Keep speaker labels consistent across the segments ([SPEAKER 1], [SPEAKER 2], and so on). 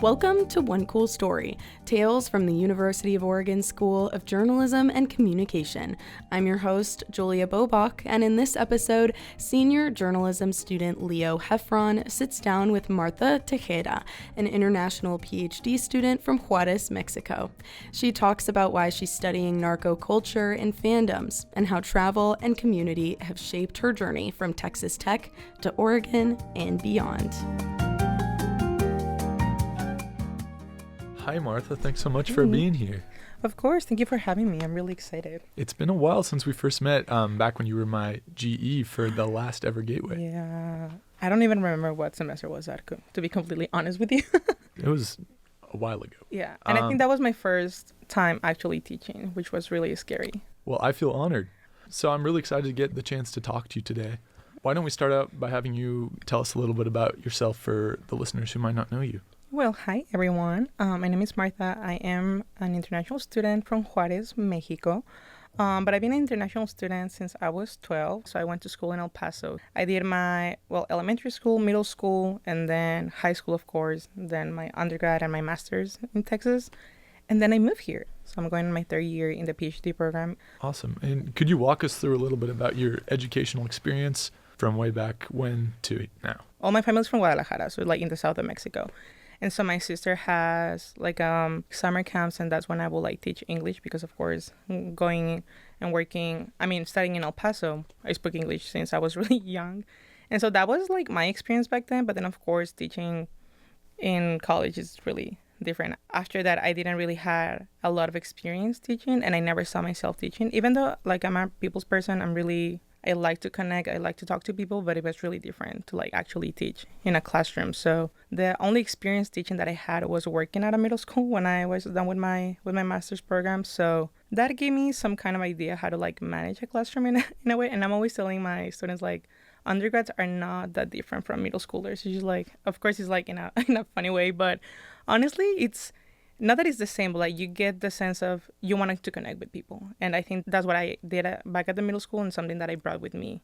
[SPEAKER 1] Welcome to One Cool Story, Tales from the University of Oregon School of Journalism and Communication. I'm your host, Julia Bobach, and in this episode, senior journalism student Leo Heffron sits down with Martha Tejeda, an international PhD student from Juarez, Mexico. She talks about why she's studying narco culture and fandoms, and how travel and community have shaped her journey from Texas Tech to Oregon and beyond.
[SPEAKER 2] Hi, Martha. Thanks so much for being here.
[SPEAKER 3] Of course. Thank you for having me. I'm really excited.
[SPEAKER 2] It's been a while since we first met, back when you were my GE for the last ever Gateway.
[SPEAKER 3] Yeah. I don't even remember what semester was that, to be completely honest with you.
[SPEAKER 2] It was a while ago.
[SPEAKER 3] Yeah. And I think that was my first time actually teaching, which was really scary.
[SPEAKER 2] Well, I feel honored. So I'm really excited to get the chance to talk to you today. Why don't we start out by having you tell us a little bit about yourself for the listeners who might not know you?
[SPEAKER 3] Well, hi, everyone. My name is Martha. I am an international student from Juarez, Mexico. But I've been an international student since I was 12, so I went to school in El Paso. I did my, elementary school, middle school, and then high school, of course, then my undergrad and my master's in Texas. And then I moved here. So I'm going in my third year in the PhD program.
[SPEAKER 2] Awesome. And could you walk us through a little bit about your educational experience from way back when to now?
[SPEAKER 3] All my family's from Guadalajara, so like in the south of Mexico. And so my sister has summer camps, and that's when I will teach English because, of course, going and working, studying in El Paso, I spoke English since I was really young. And so that was my experience back then. But then, of course, teaching in college is really different. After that, I didn't really have a lot of experience teaching, and I never saw myself teaching. Even though I'm a people's person, I like to connect, I like to talk to people, but it was really different to actually teach in a classroom. So the only experience teaching that I had was working at a middle school when I was done with my master's program. So that gave me some kind of idea how to manage a classroom in a way. And I'm always telling my students undergrads are not that different from middle schoolers. It's just of course it's in a funny way, but honestly it's not that it's the same, but you get the sense of you wanting to connect with people. And I think that's what I did back at the middle school and something that I brought with me.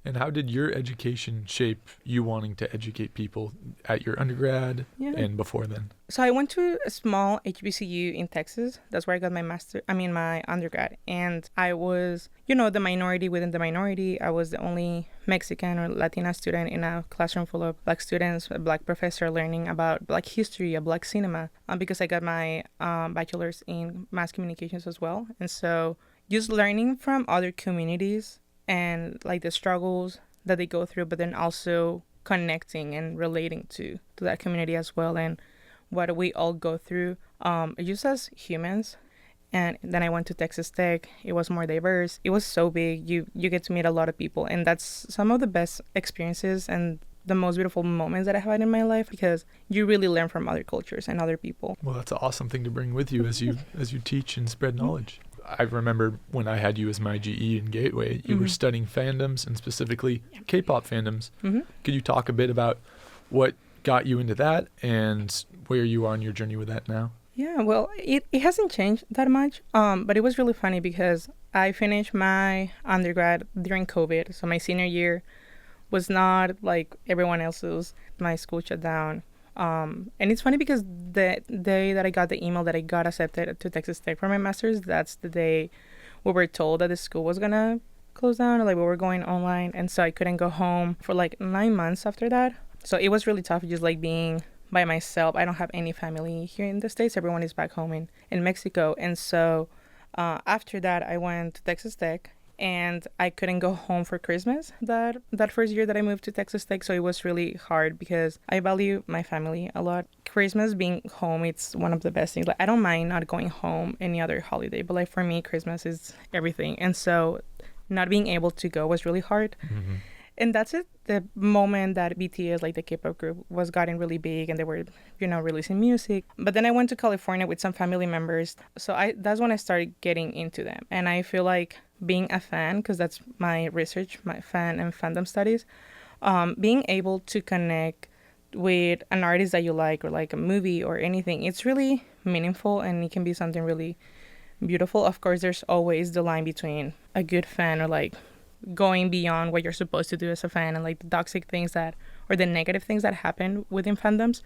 [SPEAKER 2] And how did your education shape you wanting to educate people at your undergrad and before then?
[SPEAKER 3] So I went to a small HBCU in Texas. That's where I got my undergrad. And I was, the minority within the minority. I was the only Mexican or Latina student in a classroom full of Black students, a Black professor learning about Black history, a Black cinema, because I got my bachelor's in mass communications as well. And so just learning from other communities and the struggles that they go through, but then also connecting and relating to that community as well and what we all go through just as humans. And then I went to Texas Tech. It was more diverse. It was so big. You get to meet a lot of people, and that's some of the best experiences and the most beautiful moments that I have had in my life because you really learn from other cultures and other people.
[SPEAKER 2] Well, that's an awesome thing to bring with you as you teach and spread knowledge. I remember when I had you as my GE in Gateway, you were studying fandoms and specifically K-pop fandoms. Could you talk a bit about what got you into that and where you are on your journey with that now?
[SPEAKER 3] Yeah, well, it hasn't changed that much, but it was really funny because I finished my undergrad during COVID, so my senior year was not like everyone else's. My school shut down. And it's funny because the day that I got the email that I got accepted to Texas Tech for my master's, that's the day we were told that the school was going to close down, or we were going online. And so I couldn't go home for 9 months after that. So it was really tough just being by myself. I don't have any family here in the States. Everyone is back home in Mexico. And so after that, I went to Texas Tech. And I couldn't go home for Christmas that first year that I moved to Texas Tech. So it was really hard because I value my family a lot. Christmas being home, it's one of the best things. I don't mind not going home any other holiday, but for me, Christmas is everything. And so not being able to go was really hard. Mm-hmm. And that's it. The moment that BTS, the K-pop group, was getting really big and they were, releasing music. But then I went to California with some family members. So that's when I started getting into them. And I feel being a fan, because that's my research, my fan and fandom studies, being able to connect with an artist that you like or a movie or anything, it's really meaningful and it can be something really beautiful. Of course, there's always the line between a good fan or going beyond what you're supposed to do as a fan, and like the toxic things that, or the negative things that happen within fandoms.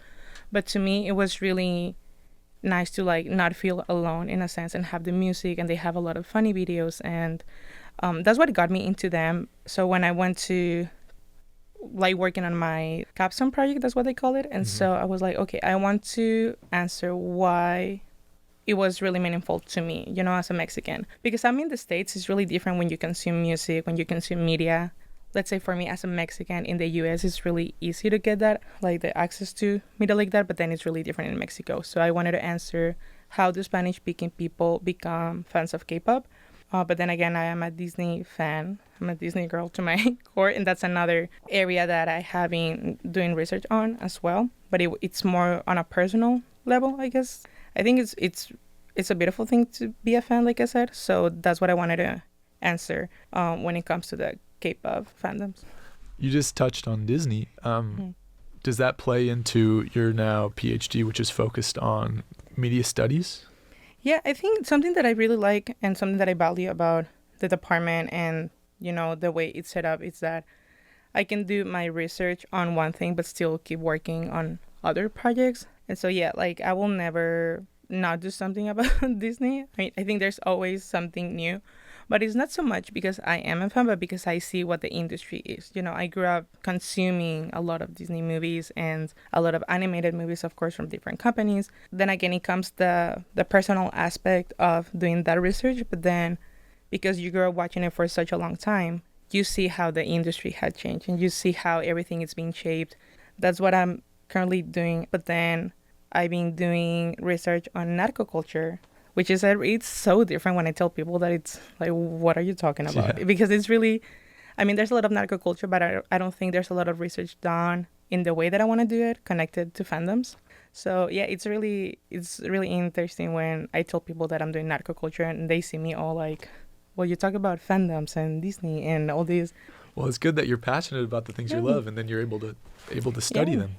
[SPEAKER 3] But to me, it was really nice to like not feel alone in a sense, and have the music, and they have a lot of funny videos, and that's what got me into them. So when I went to like working on my capstone project, that's what they call it, and so I was like, okay, I want to answer why it was really meaningful to me, you know, as a Mexican. Because I'm in the States, it's really different when you consume music, when you consume media. Let's say for me as a Mexican in the US, it's really easy to get that, like the access to media like that, but then it's really different in Mexico. So I wanted to answer, how do Spanish-speaking people become fans of K-pop? But then again, I am a Disney fan. I'm a Disney girl to my core, and that's another area that I have been doing research on as well. But it's more on a personal level, I guess. I think it's a beautiful thing to be a fan, like I said. So that's what I wanted to answer when it comes to the K-pop fandoms.
[SPEAKER 2] You just touched on Disney. Does that play into your now PhD, which is focused on media studies?
[SPEAKER 3] Yeah, I think something that I really like and something that I value about the department and, you know, the way it's set up is that I can do my research on one thing but still keep working on other projects. And so, yeah, like I will never not do something about Disney. I think there's always something new. But it's not so much because I am a fan, but because I see what the industry is. You know, I grew up consuming a lot of Disney movies and a lot of animated movies, of course, from different companies. Then again, it comes the personal aspect of doing that research. But then because you grew up watching it for such a long time, you see how the industry had changed and you see how everything is being shaped. That's what I'm currently doing. But then I've been doing research on narco culture, which is it's so different when I tell people that it's like, what are you talking about? Yeah. Because it's really, I mean, there's a lot of narco culture, but I don't think there's a lot of research done in the way that I want to do it, connected to fandoms. So yeah, it's really interesting when I tell people that I'm doing narco culture and they see me all like, well, you talk about fandoms and Disney and all these.
[SPEAKER 2] Well, it's good that you're passionate about the things you love, and then you're able to study them.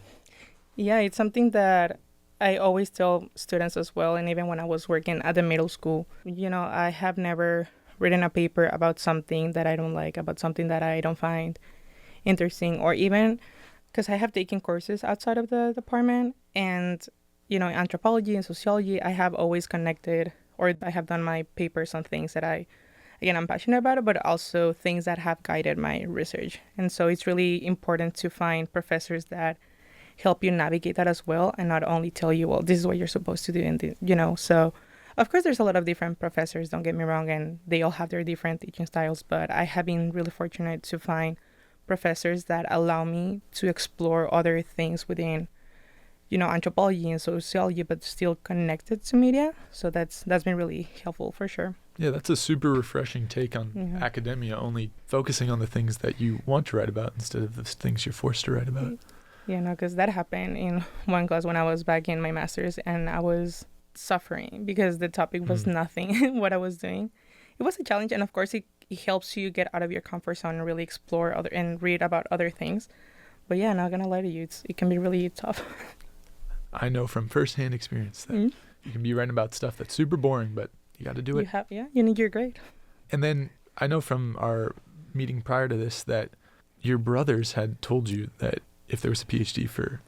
[SPEAKER 3] Yeah, it's something that I always tell students as well, and even when I was working at the middle school, you know, I have never written a paper about something that I don't like, about something that I don't find interesting, or even because I have taken courses outside of the department, and, you know, anthropology and sociology, I have always connected, or I have done my papers on things that I'm passionate about it, but also things that have guided my research. And so it's really important to find professors that help you navigate that as well, and not only tell you, well, this is what you're supposed to do, and you know. So of course there's a lot of different professors, don't get me wrong, and they all have their different teaching styles, but I have been really fortunate to find professors that allow me to explore other things within, you know, anthropology and sociology, but still connected to media. So that's been really helpful for sure.
[SPEAKER 2] Yeah, that's a super refreshing take on academia, only focusing on the things that you want to write about instead of the things you're forced to write about.
[SPEAKER 3] Yeah, no, because that happened in one class when I was back in my master's, and I was suffering because the topic was nothing what I was doing. It was a challenge, and of course it helps you get out of your comfort zone and really explore other and read about other things. But yeah, not gonna lie to you, it can be really tough.
[SPEAKER 2] I know from firsthand experience that you can be writing about stuff that's super boring, but you got to do it.
[SPEAKER 3] You need your grade.
[SPEAKER 2] And then I know from our meeting prior to this that your brothers had told you that if there was a PhD for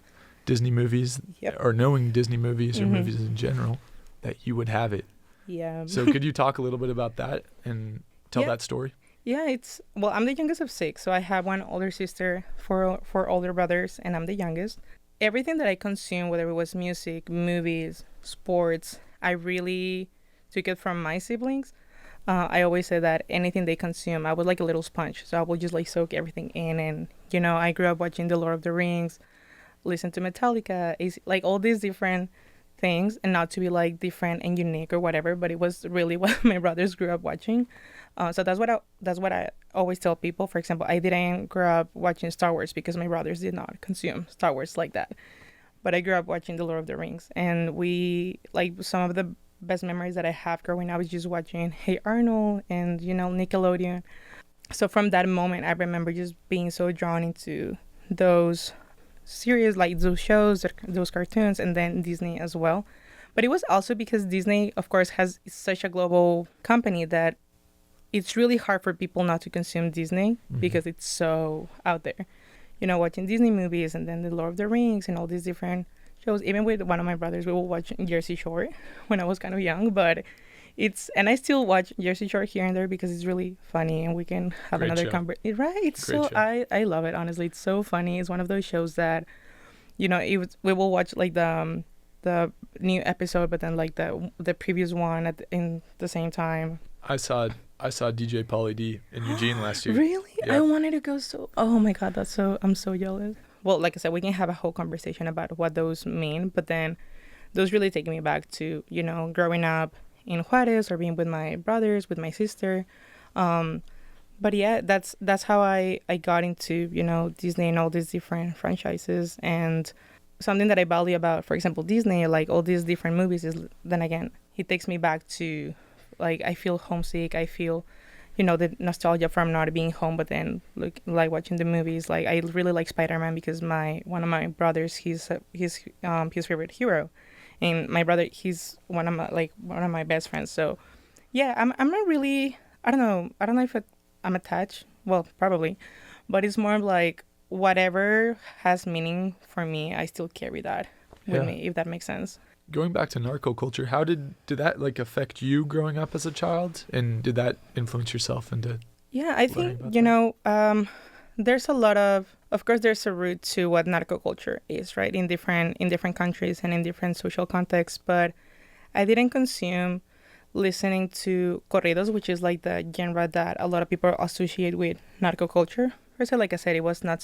[SPEAKER 2] Disney movies or knowing Disney movies or movies in general, that you would have it.
[SPEAKER 3] Yeah.
[SPEAKER 2] So could you talk a little bit about that and tell that story?
[SPEAKER 3] Yeah, I'm the youngest of 6, so I have one older sister, four older brothers, and I'm the youngest. Everything that I consume, whether it was music, movies, sports, I really took it from my siblings. I always say that anything they consume, I was like a little sponge. So I will just like soak everything in. And, you know, I grew up watching The Lord of the Rings, listen to Metallica, like all these different things, and not to be like different and unique or whatever, but it was really what my brothers grew up watching. So that's what I always tell people. For example, I didn't grow up watching Star Wars because my brothers did not consume Star Wars like that. But I grew up watching The Lord of the Rings, and we like some of the best memories that I have growing up is just watching Hey Arnold and, you know, Nickelodeon. So from that moment, I remember just being so drawn into those series, like those shows, those cartoons, and then Disney as well. But it was also because Disney, of course, has such a global company that it's really hard for people not to consume Disney because it's so out there. You know, watching Disney movies and then The Lord of the Rings and all these different shows. Even with one of my brothers, we will watch Jersey Shore when I was kind of young, but and I still watch Jersey Shore here and there because it's really funny and we can have
[SPEAKER 2] Great
[SPEAKER 3] another
[SPEAKER 2] show.
[SPEAKER 3] conversation. Right? It's
[SPEAKER 2] Great
[SPEAKER 3] so,
[SPEAKER 2] show.
[SPEAKER 3] I love it, honestly. It's so funny. It's one of those shows that, you know, we will watch like the new episode, but then like the previous one in the same time.
[SPEAKER 2] I saw DJ Pauly D in Eugene last year.
[SPEAKER 3] Really?
[SPEAKER 2] Yeah.
[SPEAKER 3] I wanted to go oh my God, I'm so jealous. Well, like I said, we can have a whole conversation about what those mean, but then those really take me back to, you know, growing up in Juarez or being with my brothers, with my sister. But yeah, that's how I got into, you know, Disney and all these different franchises. And something that I value about, for example, Disney, like all these different movies is, then again, it takes me back to, like, I feel homesick. I feel, you know, the nostalgia from not being home, but then like watching the movies. Like, I really like Spider-Man because one of my brothers, he's his favorite hero, and my brother, he's one of my best friends. So yeah, I'm not really, I don't know if I'm attached. Well, probably, but it's more of like whatever has meaning for me, I still carry that with me, if that makes sense.
[SPEAKER 2] Going back to narco culture, how did that like affect you growing up as a child, and did that influence yourself into?
[SPEAKER 3] Yeah, I think, you know, there's a lot of course, there's a root to what narco culture is, right? In different countries and in different social contexts, but I didn't consume listening to corridos, which is like the genre that a lot of people associate with narco culture. First, like I said, it was not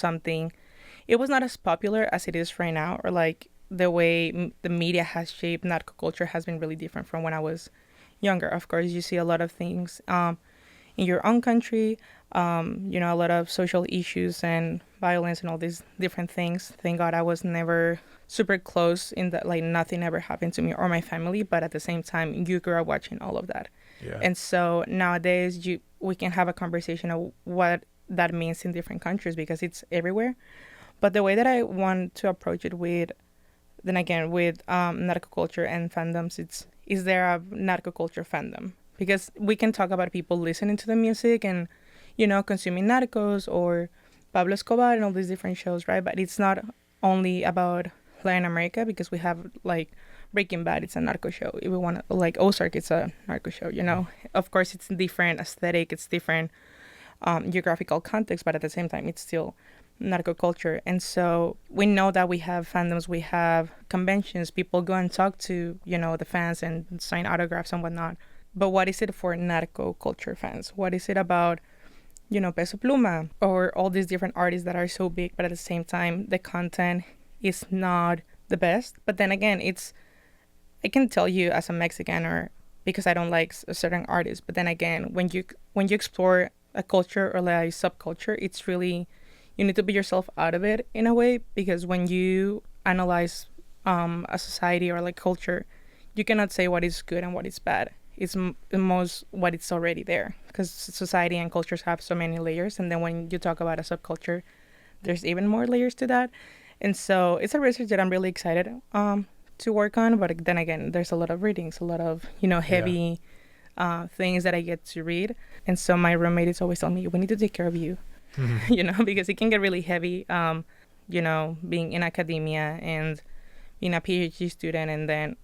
[SPEAKER 3] as popular as it is right now, or like the way the media has shaped narco culture has been really different from when I was younger. Of course, you see a lot of things in your own country, you know, a lot of social issues and violence and all these different things. Thank God I was never super close in that, like nothing ever happened to me or my family, but at the same time, you grew up watching all of that.
[SPEAKER 2] Yeah.
[SPEAKER 3] And so nowadays we can have a conversation of what that means in different countries because it's everywhere. But the way that I want to approach it with narco culture and fandoms, is there a narco culture fandom? Because we can talk about people listening to the music and, you know, consuming narcos or Pablo Escobar and all these different shows, right? But it's not only about Latin America, because we have like Breaking Bad, it's a narco show. If we want to, like Ozark, it's a narco show, you know. Of course, it's different aesthetic, it's different geographical context, but at the same time, it's still narco culture. And so we know that we have fandoms, we have conventions, people go and talk to, you know, the fans and sign autographs and whatnot. But what is it for narco culture fans? What is it about, you know, Peso Pluma or all these different artists that are so big, but at the same time, the content is not the best? But then again, I can tell you as a Mexican, or because I don't like a certain artist, but then again, when you explore a culture or like a subculture, it's really, you need to be yourself out of it in a way, because when you analyze a society or like culture, you cannot say what is good and what is bad. It's most what it's already there, because society and cultures have so many layers, and then when you talk about a subculture, there's even more layers to that. And so it's a research that I'm really excited to work on, but then again, there's a lot of readings, a lot of, you know, heavy things that I get to read. And so my roommate is always telling me, we need to take care of you, you know, because it can get really heavy, you know, being in academia and being a PhD student. And then,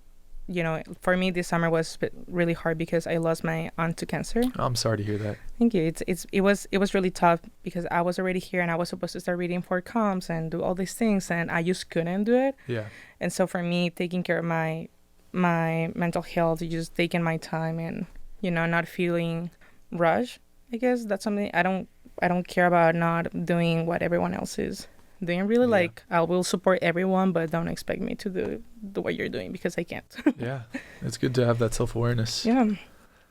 [SPEAKER 3] you know, for me, this summer was really hard because I lost my aunt to cancer.
[SPEAKER 2] I'm sorry to hear that.
[SPEAKER 3] Thank you. It was really tough because I was already here and I was supposed to start reading for comms and do all these things, and I just couldn't do it.
[SPEAKER 2] Yeah.
[SPEAKER 3] And so for me, taking care of my mental health, just taking my time and, you know, not feeling rushed, I guess that's something I don't care about, not doing what everyone else is doing. Really, like, I will support everyone, but don't expect me to do what you're doing, because I can't.
[SPEAKER 2] Yeah. It's good to have that self-awareness.
[SPEAKER 3] Yeah.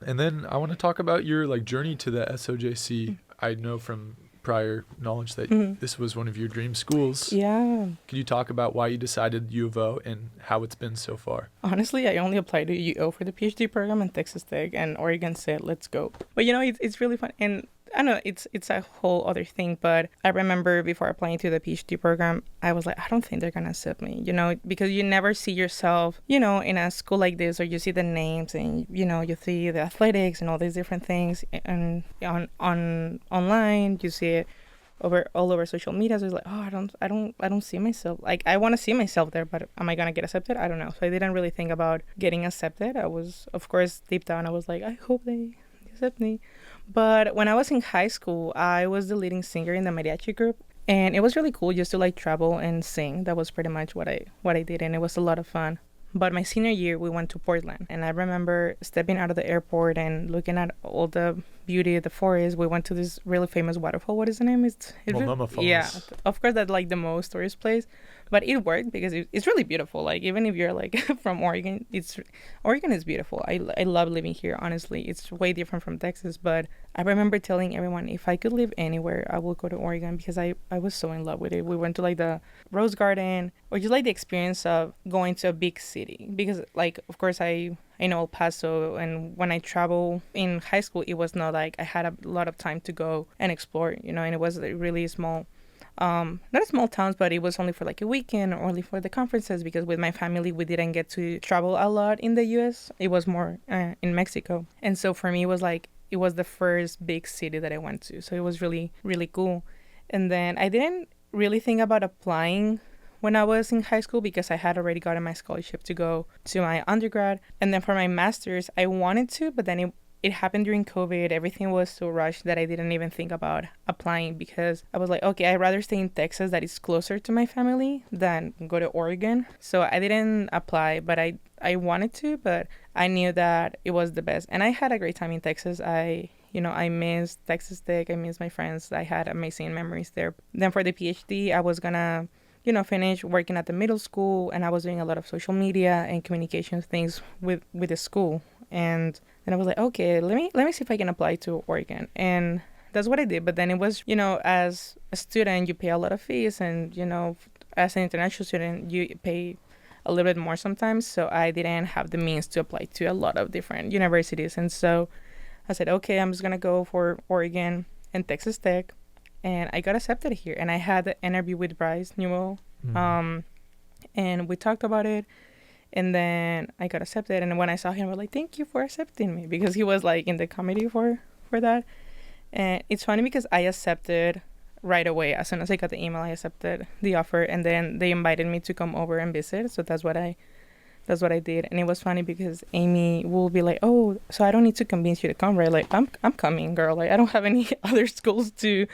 [SPEAKER 2] And then I want to talk about your like journey to the SOJC. I know from prior knowledge that this was one of your dream schools.
[SPEAKER 3] Yeah.
[SPEAKER 2] Could you talk about why you decided U of O and how it's been so far?
[SPEAKER 3] Honestly, I only applied to UO for the PhD program, and Texas Tech and Oregon said, let's go. But, you know, it's really fun. And I know it's a whole other thing, but I remember before applying to the PhD program, I was like, I don't think they're gonna accept me, because you never see yourself, in a school like this, or you see the names and you see the athletics and all these different things, and on online you see it all over social media. So it's like, oh, I don't see myself. Like, I want to see myself there, but am I gonna get accepted? I don't know. So I didn't really think about getting accepted. I was, of course, deep down, I was like, I hope they accept me. But when I was in high school, I was the leading singer in the mariachi group, and it was really cool just to like travel and sing. That was pretty much what I did, and it was a lot of fun. But my senior year, we went to Portland, and I remember stepping out of the airport and looking at all the beauty of the forest. We went to this really famous waterfall. What is the name?
[SPEAKER 2] Multnomah Falls.
[SPEAKER 3] Yeah, of course, that's like the most tourist place, but it worked because it's really beautiful. Like, even if you're like from Oregon, Oregon is beautiful. I love living here. Honestly, it's way different from Texas. But I remember telling everyone, if I could live anywhere, I would go to Oregon, because I was so in love with it. We went to like the Rose Garden, or just like the experience of going to a big city, because like, of course, I know El Paso, and when I travel in high school, it was not like I had a lot of time to go and explore, and it was really small, not small towns, but it was only for like a weekend or only for the conferences, because with my family, we didn't get to travel a lot in the U.S. It was more in Mexico. And so for me, it was the first big city that I went to. So it was really, really cool. And then I didn't really think about applying when I was in high school, because I had already gotten my scholarship to go to my undergrad. And then for my master's, I wanted to, but then it happened during COVID. Everything was so rushed that I didn't even think about applying, because I was like, okay, I'd rather stay in Texas, that is closer to my family, than go to Oregon. So I didn't apply, but I wanted to, but I knew that it was the best. And I had a great time in Texas. I missed Texas Tech. I missed my friends. I had amazing memories there. Then for the PhD, I was gonna finish working at the middle school, and I was doing a lot of social media and communications things with the school. And then I was like, okay, let me see if I can apply to Oregon. And that's what I did. But then it was, as a student, you pay a lot of fees, and, as an international student, you pay a little bit more sometimes. So I didn't have the means to apply to a lot of different universities. And so I said, okay, I'm just going to go for Oregon and Texas Tech. And I got accepted here. And I had the interview with Bryce Newell. And we talked about it. And then I got accepted. And when I saw him, I was like, thank you for accepting me. Because he was like in the committee for that. And it's funny because I accepted right away. As soon as I got the email, I accepted the offer. And then they invited me to come over and visit. So that's what I did. And it was funny because Amy will be like, oh, so I don't need to convince you to come, right? Like, I'm coming, girl. Like, I don't have any other schools to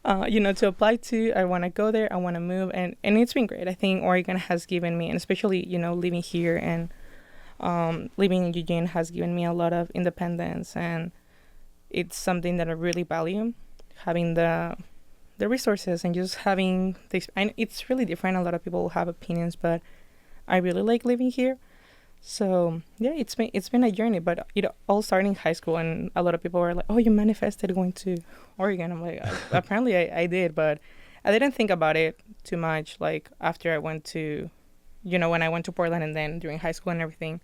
[SPEAKER 3] to apply to. I want to go there. I want to move. And it's been great. I think Oregon has given me, and especially, living here and living in Eugene has given me a lot of independence. And it's something that I really value, having the resources and just having and it's really different. A lot of people have opinions, but I really like living here. So yeah, it's been a journey, but it all started in high school, and a lot of people were like, oh, you manifested going to Oregon. I'm like, apparently I did, but I didn't think about it too much, like after I went to, when I went to Portland, and then during high school and everything,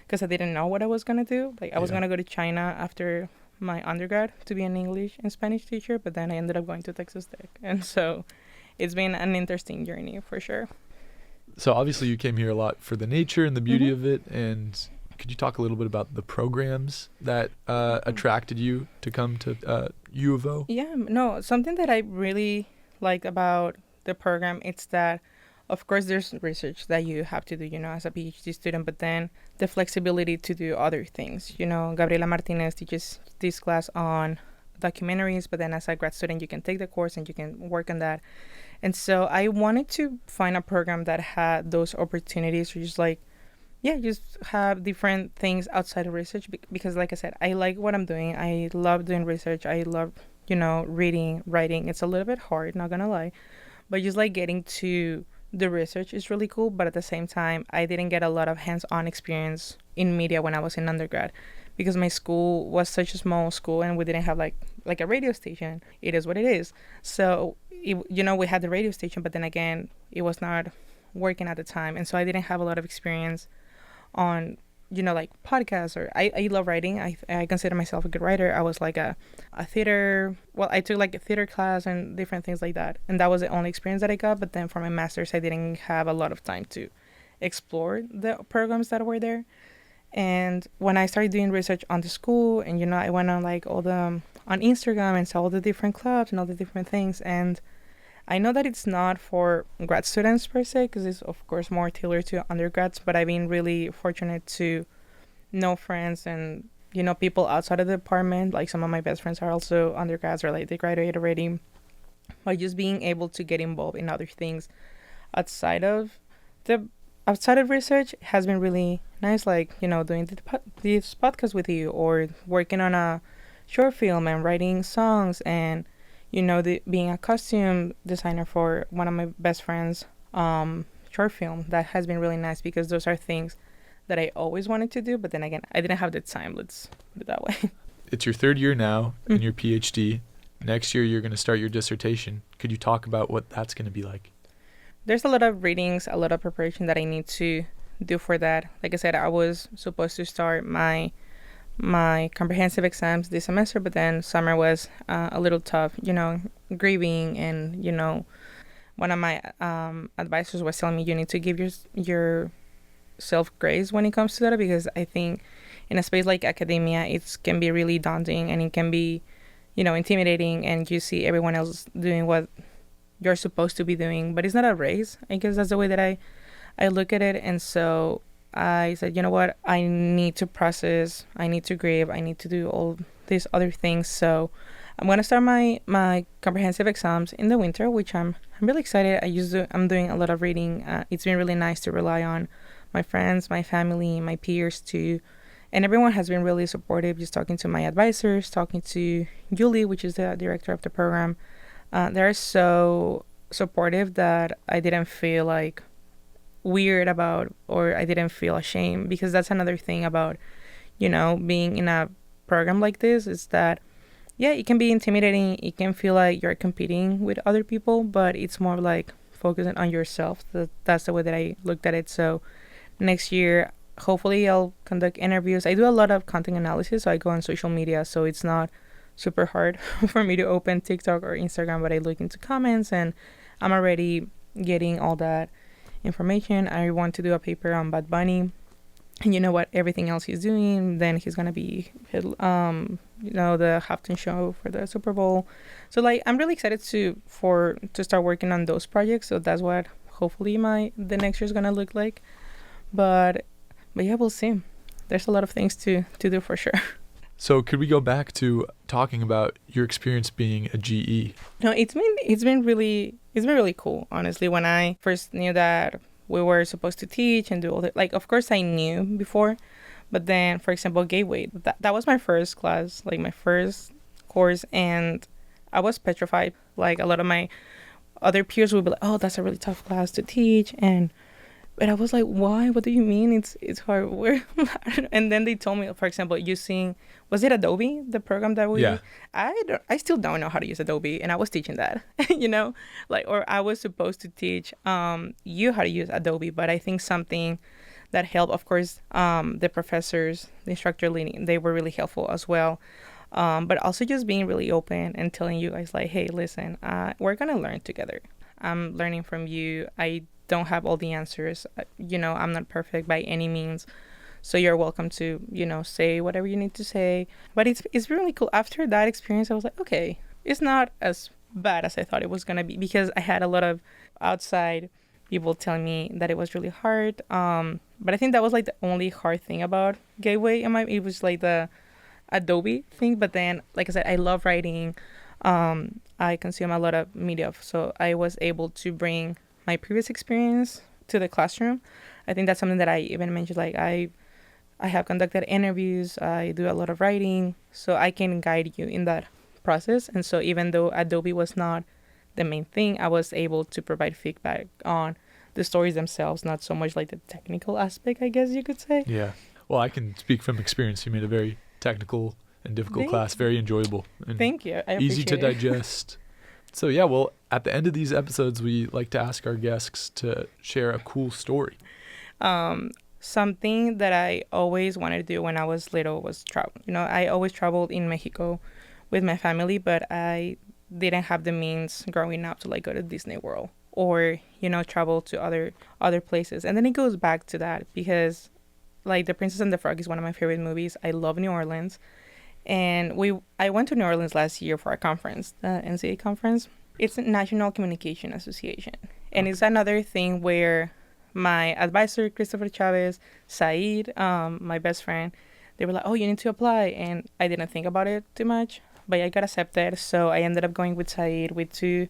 [SPEAKER 3] because I didn't know what I was going to do. Like, I was going to go to China after my undergrad to be an English and Spanish teacher, but then I ended up going to Texas Tech. And so it's been an interesting journey for sure.
[SPEAKER 2] So obviously you came here a lot for the nature and the beauty of it. And could you talk a little bit about the programs that attracted you to come to U of O?
[SPEAKER 3] Yeah, no, something that I really like about the program, it's that, of course, there's research that you have to do, as a PhD student, but then the flexibility to do other things. Gabriela Martinez teaches this class on documentaries, but then as a grad student, you can take the course and you can work on that. And so I wanted to find a program that had those opportunities to just have different things outside of research, because like I said, I like what I'm doing. I love doing research. I love, reading, writing. It's a little bit hard, not gonna lie, but just like getting to the research is really cool. But at the same time, I didn't get a lot of hands-on experience in media when I was in undergrad, because my school was such a small school and we didn't have like a radio station. It is what it is. So, we had the radio station, but then again, it was not working at the time. And so I didn't have a lot of experience on like podcasts, or I love writing. I consider myself a good writer. I was like a theater, well, I took like a theater class and different things like that. And that was the only experience that I got. But then for my master's, I didn't have a lot of time to explore the programs that were there. And when I started doing research on the school, and, I went on like on Instagram and saw all the different clubs and all the different things. And I know that it's not for grad students per se, because it's, of course, more tailored to undergrads, but I've been really fortunate to know friends and, people outside of the department. Like some of my best friends are also undergrads, or like they graduated already. By just being able to get involved in other things outside of research has been really nice, like, doing these podcasts with you, or working on a short film and writing songs, and being a costume designer for one of my best friends' short film. That has been really nice, because those are things that I always wanted to do, but then again, I didn't have the time, let's put it that way.
[SPEAKER 2] It's your third year now in your PhD. Next year, you're going to start your dissertation. Could you talk about what that's going to be like?
[SPEAKER 3] There's a lot of readings, a lot of preparation that I need to do for that. Like I said, I was supposed to start my comprehensive exams this semester, but then summer was a little tough, grieving, and one of my advisors was telling me you need to give yourself grace when it comes to that, because I think in a space like academia, it can be really daunting, and it can be intimidating, and you see everyone else doing what you're supposed to be doing, but it's not a race. I guess that's the way that I look at it. And so I said, you know what, I need to process, I need to grieve, I need to do all these other things. So I'm going to start my comprehensive exams in the winter, which I'm really excited. I'm doing a lot of reading. It's been really nice to rely on my friends, my family, my peers too. And everyone has been really supportive, just talking to my advisors, talking to Julie, which is the director of the program. They're so supportive that I didn't feel like weird about, or I didn't feel ashamed, because that's another thing about being in a program like this, is that it can be intimidating. It can feel like you're competing with other people, but it's more like focusing on yourself. That's the way that I looked at it. So next year, hopefully I'll conduct interviews. I do a lot of content analysis, so I go on social media, so it's not super hard for me to open TikTok or Instagram, but I look into comments, and I'm already getting all that information. I want to do a paper on Bad Bunny, and what everything else he's doing. Then he's gonna be the halftime show for the Super Bowl. So like I'm really excited to start working on those projects. So that's what hopefully the next year is gonna look like. But yeah, we'll see. There's a lot of things to do for sure.
[SPEAKER 2] So could we go back to talking about your experience being a GE?
[SPEAKER 3] No, it's been really cool, honestly. When I first knew that we were supposed to teach and do all that, like, of course I knew before, but then, for example, Gateway, that was my first class, like my first course, and I was petrified. Like a lot of my other peers would be like, oh, that's a really tough class to teach, but I was like, why? What do you mean? It's hard. And then they told me, for example, was it Adobe, the program that we?
[SPEAKER 2] Yeah.
[SPEAKER 3] I still don't know how to use Adobe, and I was teaching that, or I was supposed to teach you how to use Adobe. But I think something that helped, of course, the professors, the instructor leading, they were really helpful as well. But also just being really open and telling you guys like, hey, listen, we're gonna learn together. I'm learning from you. I don't have all the answers. I'm not perfect by any means. So you're welcome to, say whatever you need to say. But it's really cool. After that experience, I was like, okay, it's not as bad as I thought it was going to be, because I had a lot of outside people telling me that it was really hard. But I think that was like the only hard thing about Gateway. It was like the Adobe thing. But then, like I said, I love writing. I consume a lot of media. So I was able to bring my previous experience to the classroom. I think that's something that I even mentioned. Like I have conducted interviews. I do a lot of writing, so I can guide you in that process. And so even though Adobe was not the main thing, I was able to provide feedback on the stories themselves, not so much like the technical aspect, I guess you could say.
[SPEAKER 2] Yeah. Well, I can speak from experience. You made a very technical and difficult class, very enjoyable. And
[SPEAKER 3] Thank you. I
[SPEAKER 2] easy to
[SPEAKER 3] appreciate it.
[SPEAKER 2] digest. So yeah, well, at the end of these episodes, we like to ask our guests to share a cool story.
[SPEAKER 3] something that I always wanted to do when I was little was travel. I always traveled in Mexico with my family, but I didn't have the means growing up to like go to Disney World or, travel to other places. And then it goes back to that because like The Princess and the Frog is one of my favorite movies. I love New Orleans. And I went to New Orleans last year for a conference, the NCA conference. It's a National Communication Association. And it's another thing where my advisor, Christopher Chavez, Said, my best friend, they were like, oh, you need to apply. And I didn't think about it too much, but I got accepted. So I ended up going with Said, with two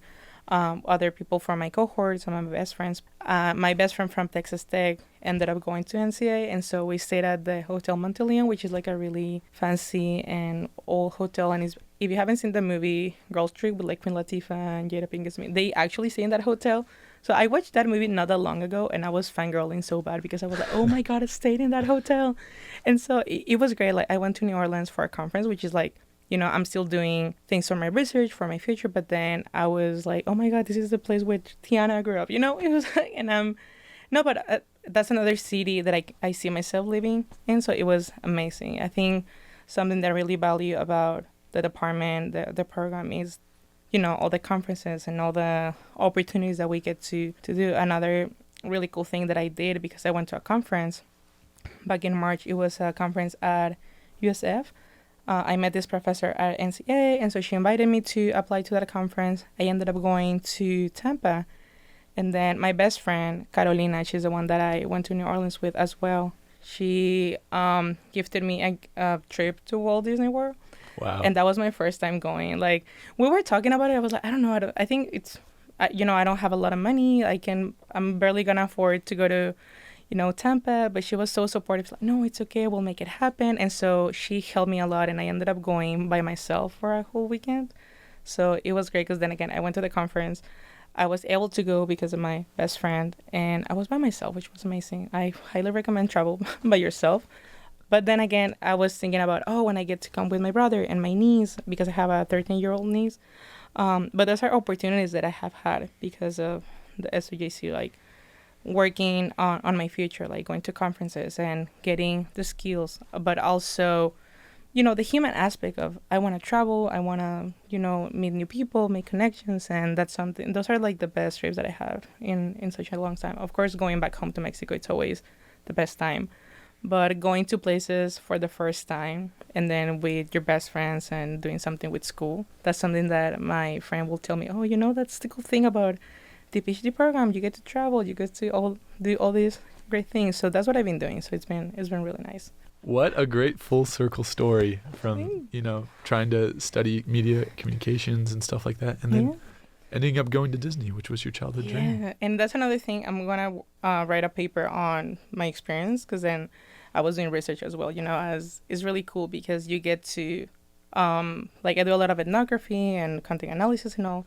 [SPEAKER 3] other people from my cohort, some of my best friends. My best friend from Texas Tech ended up going to NCA. And so we stayed at the Hotel Monteleone, which is like a really fancy and old hotel. And if you haven't seen the movie Girl Street with like Queen Latifah and Jada Pinkett Smith, they actually stay in that hotel. So I watched that movie not that long ago, and I was fangirling so bad because I was like, oh my God, I stayed in that hotel. And so it was great. Like I went to New Orleans for a conference, which is like, I'm still doing things for my research, for my future. But then I was like, oh my God, this is the place where Tiana grew up. It was like, and but that's another city that I see myself living in. So it was amazing. I think something that I really value about the department, the program is, all the conferences and all the opportunities that we get to do. Another really cool thing that I did, because I went to a conference back in March. It was a conference at USF. I met this professor at NCA, and so she invited me to apply to that conference. I ended up going to Tampa. And then my best friend, Carolina, she's the one that I went to New Orleans with as well. She gifted me a trip to Walt Disney World.
[SPEAKER 2] Wow.
[SPEAKER 3] And that was my first time going. Like, we were talking about it. I was like, I don't know. I think it's, I don't have a lot of money. I'm barely going to afford to go to, Tampa. But she was so supportive. Like, no, it's okay. We'll make it happen. And so she helped me a lot. And I ended up going by myself for a whole weekend. So it was great because then again, I went to the conference. I was able to go because of my best friend. And I was by myself, which was amazing. I highly recommend travel by yourself. But then again, I was thinking about, when I get to come with my brother and my niece, because I have a 13-year-old niece. But those are opportunities that I have had because of the SOJC, like working on my future, like going to conferences and getting the skills. But also, the human aspect of I want to travel, I want to, meet new people, make connections. And that's something, those are like the best trips that I have in such a long time. Of course, going back home to Mexico, it's always the best time. But going to places for the first time and then with your best friends and doing something with school, that's something that my friend will tell me, that's the cool thing about the PhD program. You get to travel, you get to do all these great things. So that's what I've been doing. So it's been really nice.
[SPEAKER 2] What a great full circle story from, trying to study media communications and stuff like that. And then ending up going to Disney, which was your childhood dream.
[SPEAKER 3] Yeah, and that's another thing. I'm going to write a paper on my experience because then I was doing research as well, as it's really cool because you get to, I do a lot of ethnography and content analysis and all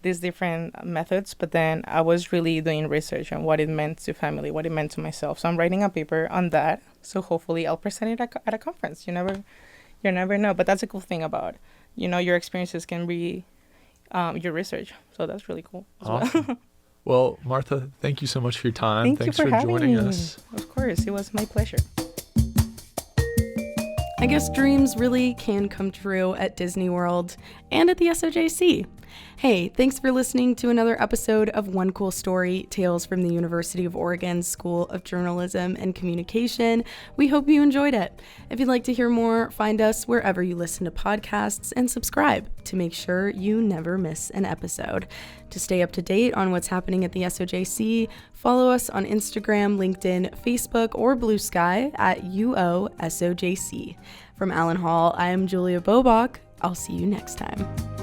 [SPEAKER 3] these different methods, but then I was really doing research on what it meant to family, what it meant to myself. So I'm writing a paper on that. So hopefully I'll present it at a conference. You never know. But that's a cool thing about, your experiences can be your research. So that's really cool as
[SPEAKER 2] awesome.
[SPEAKER 3] Well.
[SPEAKER 2] Well, Martha, thank you so much for your time.
[SPEAKER 3] Thanks
[SPEAKER 2] for joining
[SPEAKER 3] me.
[SPEAKER 2] us.
[SPEAKER 3] Of course, it was my pleasure.
[SPEAKER 1] I guess dreams really can come true at Disney World and at the SOJC. Hey, thanks for listening to another episode of One Cool Story, Tales from the University of Oregon School of Journalism and Communication. We hope you enjoyed it. If you'd like to hear more, find us wherever you listen to podcasts and subscribe to make sure you never miss an episode. To stay up to date on what's happening at the SOJC, follow us on Instagram, LinkedIn, Facebook, or Blue Sky at UOSOJC. From Allen Hall, I am Julia Bobach. I'll see you next time.